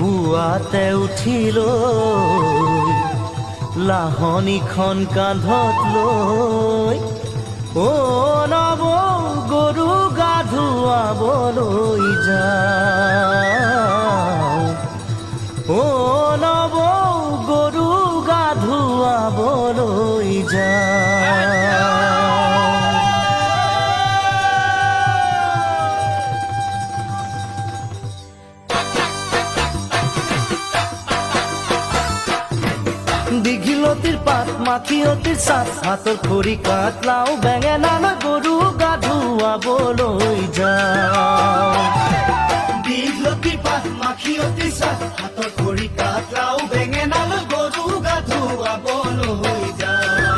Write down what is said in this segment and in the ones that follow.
পুৱাতে উঠিলৈ লাহনীখন কান্ধত লৈ নৱ গৰু গা ধুৱাবলৈ যাওঁ নৱ গৰু গা ধুৱাবলৈ যাওঁ। দীঘিলতিৰ পাত মাখিয়তিৰ চাট হাতৰ খৰি কাঠ লাও বেঙেনা লৈ গৰু গা ধুৱাবলৈ যাওঁ। দীঘিলতিৰ পাত মাখিয়তিৰ চাট হাতৰ খৰি কাঠ লাও বেঙেনা লৈ গৰু গা ধুৱাবলৈ যাওঁ।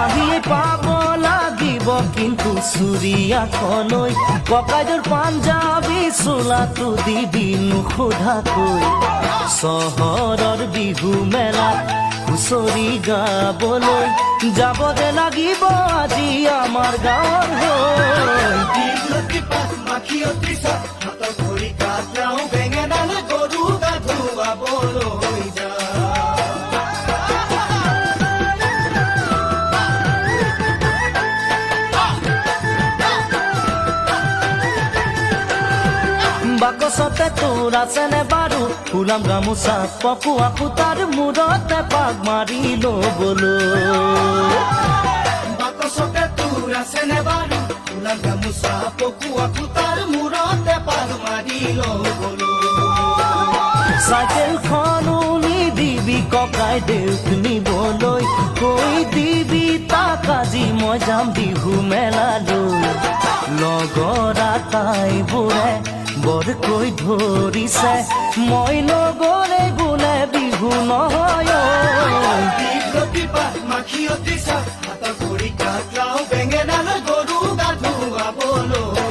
আহিয়ে পাব লাগিব কিন্তু চুৰিয়াখনৈ ককাইদেউৰ পাঞ্জাবী চোলাটো দিবি নোসোধাকৈ চহৰৰ বিহু মেলাত হুঁচৰি গাবলৈ যাব যে লাগিব আজি আমাৰ গাঁৱৰ হৈ। দীঘলতিৰ পাত মাখিয়তিৰ চাট হাতৰ খৰি কাঠ লাও বেঙেনা লৈ গৰু গা ধুৱাবলৈ যাওঁ। বাকচতে তোৰ আছেনে বাৰু ফুলাম গামোচা পকোৱা সূতাৰ মূৰতে পাক মাৰি ল'বলৈ। বাকচতে তোৰ আছেনে বাৰু ফুলাম গামোচা পকোৱা সূতাৰ মূৰতে পাক মাৰি ল'বলৈ। চাইকেলখনো নিদিবি ককাইদেউক নিবলৈ কৈ দিবি তাক আজি মই যাম বিহু মেলালৈ। লগৰ আটাইবোৰে বৰকৈ ধৰিছে মই নগ'লে বোলে বিহু নহয়। দীঘলতিৰ পাত মাখিয়তিৰ চাট হাতৰ খৰি কাঠ লাও বেঙেনা লৈ গৰু গা ধুৱাবলৈ